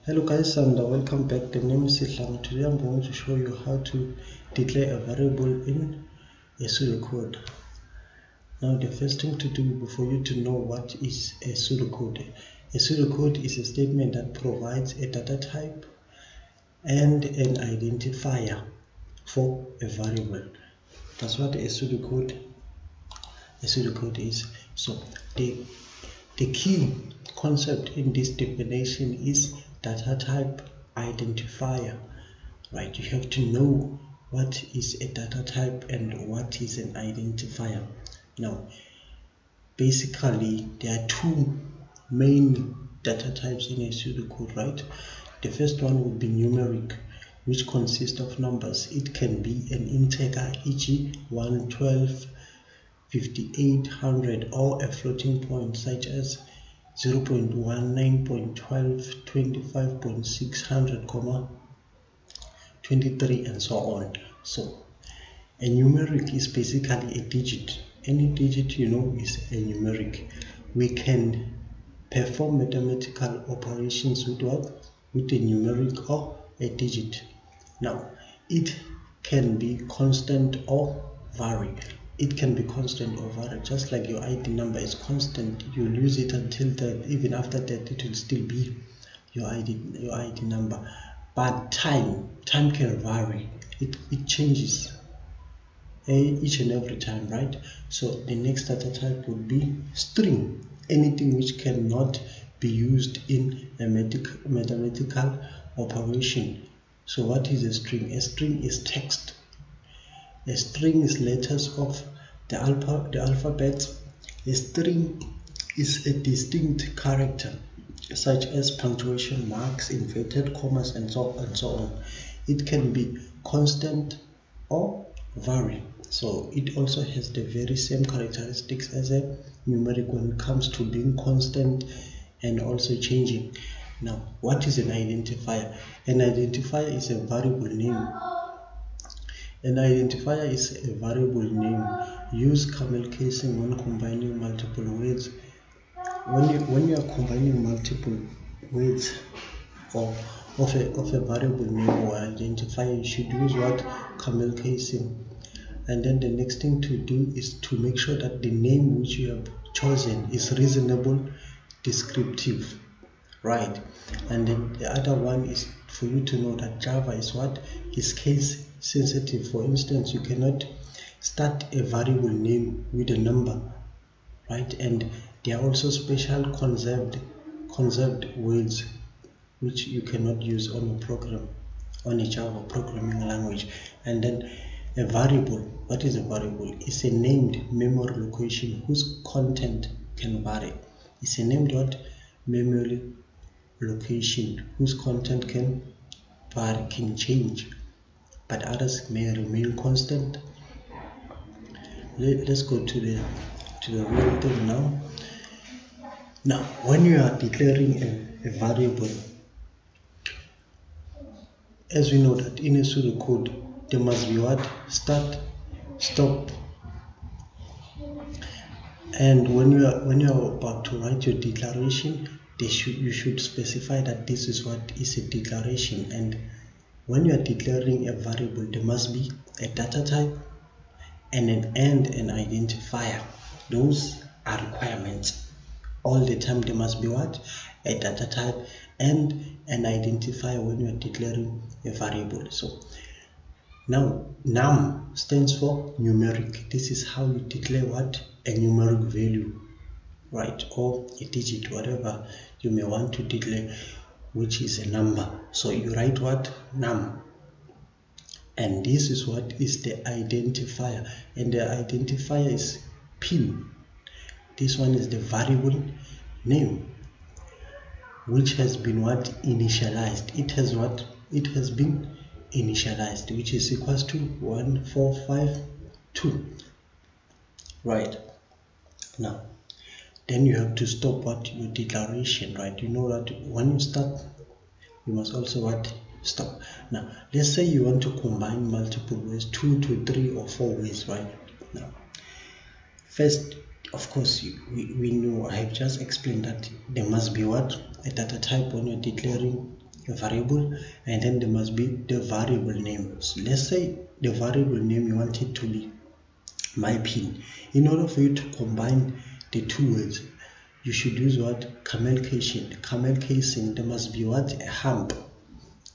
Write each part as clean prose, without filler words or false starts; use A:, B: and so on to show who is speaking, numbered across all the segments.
A: Hello guys, and welcome back. The name is Islam. Today I'm going to show you how to declare a variable in a pseudocode. Now the first thing to do before you to know what is a pseudocode. A pseudocode is a statement that provides a data type and an identifier for a variable. That's what a pseudocode is. So the key concept in this definition is data type identifier, right? You have to know what is a data type and what is an identifier. Now, basically, there are two main data types in a pseudocode, right? The first one would be numeric, which consists of numbers. It can be an integer, e.g. 1, 12, 5800, or a floating point such as 0.19.12, 25.600, 23, and so on. So a numeric is basically a digit. Any digit you know is a numeric. We can perform mathematical operations with what? With a numeric or a digit. Now it can be constant or vary. It can be constant or vary, just like your ID number is constant. You'll use it until that. Even after that, it will still be your ID number. But time can vary. It changes each and every time, right? So the next data type would be string. Anything which cannot be used in a mathematical operation. So what is a string? A string is text. A string is letters of the alphabet. A string is a distinct character, such as punctuation marks, inverted commas, and so on. It can be constant or vary. So it also has the very same characteristics as a numeric when it comes to being constant and also changing. Now, what is an identifier? An identifier is a variable name. An identifier is a variable name. Use camel casing when combining multiple words. When you are combining multiple words of a variable name or identifier, you should use what? Camel casing. And then the next thing to do is to make sure that the name which you have chosen is reasonable, descriptive, right? And then the other one is for you to know that Java is what? Is case sensitive. For instance, you cannot start a variable name with a number, right? And there are also special conserved words which you cannot use on a program, on a Java programming language. And then a variable, what is a variable? It's a named memory location whose content can vary. It's a named what? Memory location whose content can vary, can change, but others may remain constant. Let's go to the real thing now. Now, when you are declaring a variable, as we know that in a pseudocode, there must be what? Start, stop. And when you are about to write your declaration, you should specify that this is what is a declaration. And when you are declaring a variable, there must be a data type and an identifier. Those are requirements. All the time there must be what? A data type and an identifier when you are declaring a variable. So now num stands for numeric. This is how you declare what? A numeric value, right? Or a digit, whatever you may want to declare, which is a number. So you write what? Num. And this is what is the identifier. And the identifier is pin. This one is the variable name, which has been what? Initialized. It has what? It has been initialized, which is equals to 1452. Right. Now, then you have to stop what? Your declaration, right? You know that when you start, you must also what? Stop. Now, let's say you want to combine multiple ways, 2 to 3 or 4 ways, right? Now, first, of course, we know, I have just explained that there must be what? A data type when you're declaring a variable, and then there must be the variable name. So let's say the variable name you want it to be my pin. In order for you to combine the two words, you should use what? Camel casing. Camel casing, there must be what? A hump,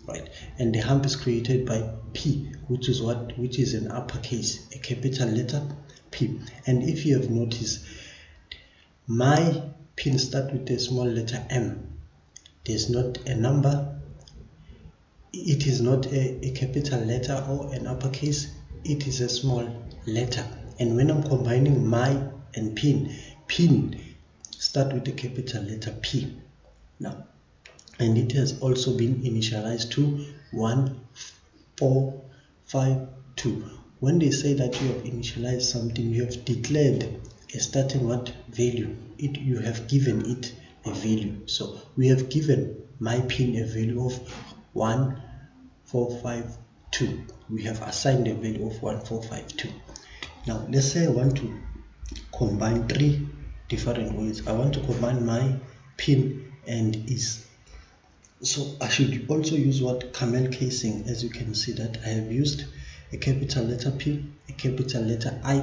A: right? And the hump is created by P, which is what? Which is an uppercase, a capital letter P. And if you have noticed, my pin start with a small letter M. There's not a number. It is not a capital letter or an uppercase. It is a small letter. And when I'm combining my and pin start with a capital letter P. Now, and it has also been initialized to 1452. When they say that you have initialized something, you have declared a starting what? Value. You have given it a value. So we have given my pin a value of 1452. We have assigned a value of 1452. Now let's say I want to combine three different words. I want to combine my, pin, and is. So I should also use what? Camel casing. As you can see that I have used a capital letter P, a capital letter I,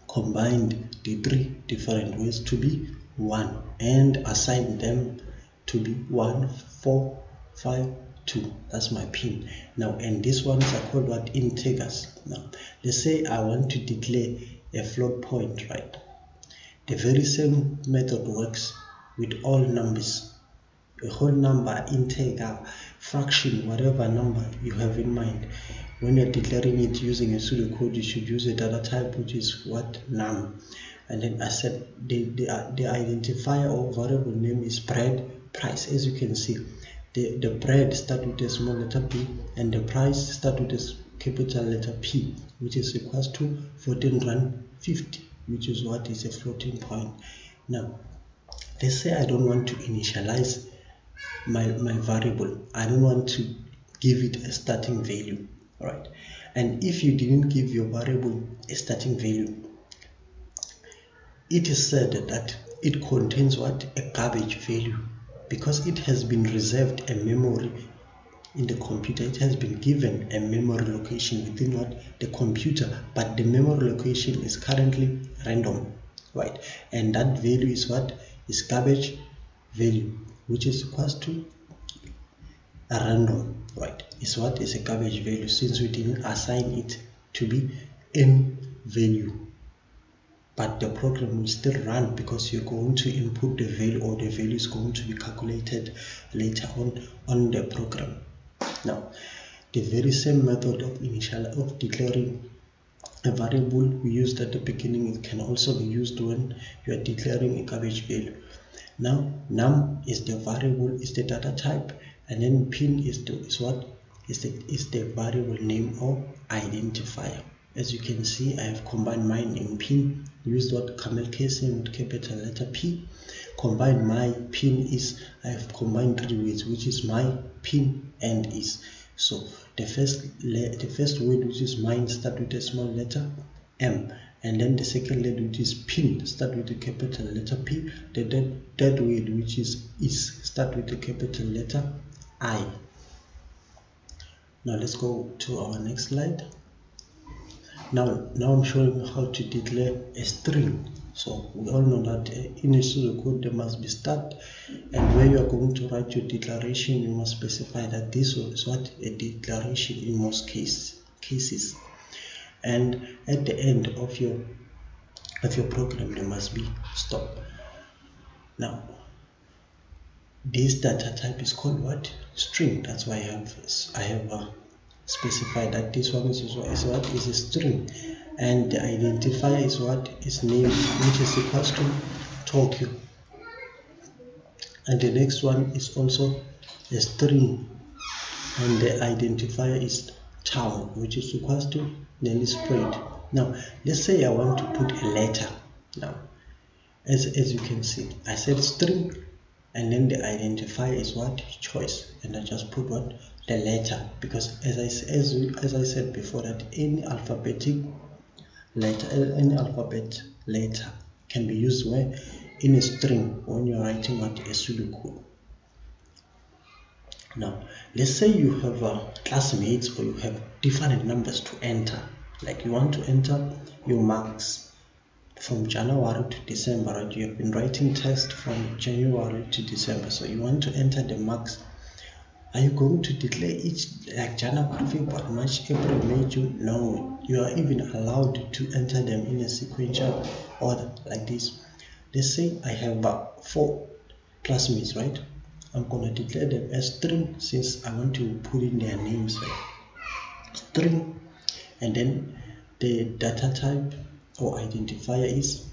A: combined the three different words to be one, and assigned them to be 1452. That's my pin. Now, and these ones are called what? Integers. Now, let's say I want to declare a float point, right? The very same method works with all numbers. A whole number, integer, fraction, whatever number you have in mind. When you're declaring it using a pseudocode, you should use a data type, which is what? Num. And then I said the identifier or variable name is bread price. As you can see, the bread start with a small letter p, and the price start with a capital letter P, which is equals to 14 Rand 50, which is what is a floating point. Now, let's say I don't want to initialize my variable. I don't want to give it a starting value, right? And if you didn't give your variable a starting value, it is said that it contains what? A garbage value, because it has been reserved a memory in the computer. It has been given a memory location within what? The computer, but the memory location is currently random, right? And that value is what? Is garbage value, which is equals to a random, right? Is what? Is a garbage value, since we didn't assign it to be n value. But the program will still run because you're going to input the value, or the value is going to be calculated later on the program. Now, the very same method of declaring a variable we used at the beginning, it can also be used when you are declaring a garbage value. Now, num is the variable, is the data type, and then pin is the variable name or identifier. As you can see, I have combined mine in pin, used what? Camel casing with capital letter P. Combined my pin is, I have combined three words, which is my, pin, and is. So the first word, which is mine, start with a small letter M, and then the second letter, which is pin, start with a capital letter P. The third word, which is start with a capital letter I. Now let's go to our next slide. Now I'm showing how to declare a string. So we all know that in a pseudocode there must be start, and where you are going to write your declaration, you must specify that this is what? A declaration in most cases. And at the end of your program, there must be stop. Now, this data type is called what? String. That's why I have specified that this one is what? Is a string, and the identifier is what? Is name, which is equals to Tokyo. And the next one is also a string, and the identifier is town, which is equals to Nelly spread. Now let's say I want to put a letter. Now, as you can see, I said string, and then the identifier is what? Choice, and I just put what? The letter, because as I said before, that any alphabet letter can be used where? In a string, when you're writing what? A pseudocode. Now, let's say you have classmates, or you have different numbers to enter. Like you want to enter your marks from January to December, right? You have been writing text from January to December, so you want to enter the marks. Are you going to declare each, like January, February, March, April, May, June? No, you are even allowed to enter them in a sequential order like this. Let's say I have 4 classmates, right? I'm gonna declare them as string since I want to put in their names, right? String, and then the data type or identifier is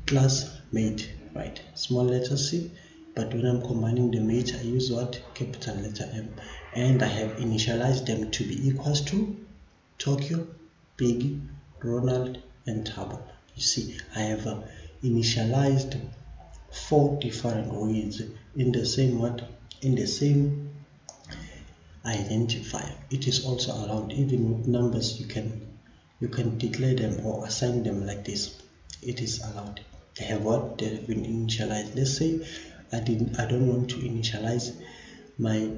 A: classmate, right? Small letter C, but when I'm combining the mate, I use what? Capital letter M. And I have initialized them to be equals to Tokyo, Biggie, Ronald, and Tabo. You see, I have initialized 4 different ways in the same what? In the same identifier. It is also allowed, even with numbers, you can declare them or assign them like this. It is allowed. They have what? They have been initialized. Let's say I don't want to initialize my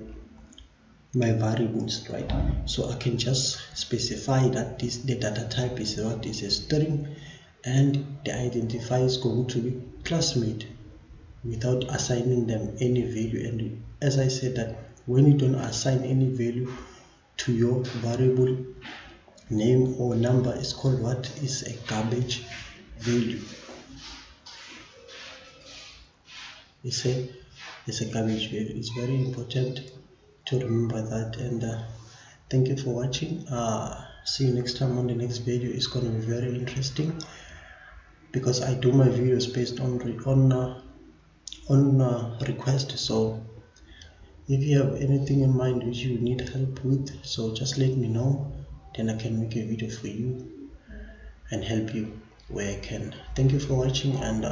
A: variables, right? So I can just specify that the data type is what? Is a string, and the identifier is going to be classmate, without assigning them any value. And as I said, that when you don't assign any value to your variable name or number, is called what? Is a garbage value. It's a garbage value. It's very important to remember that. And thank you for watching. See you next time on the next video. It's going to be very interesting, because I do my videos based on request. So if you have anything in mind which you need help with, so just let me know, then I can make a video for you and help you where I can. Thank you for watching, and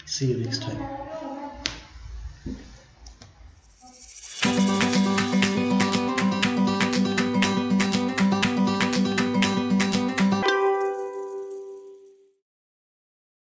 A: see you next time.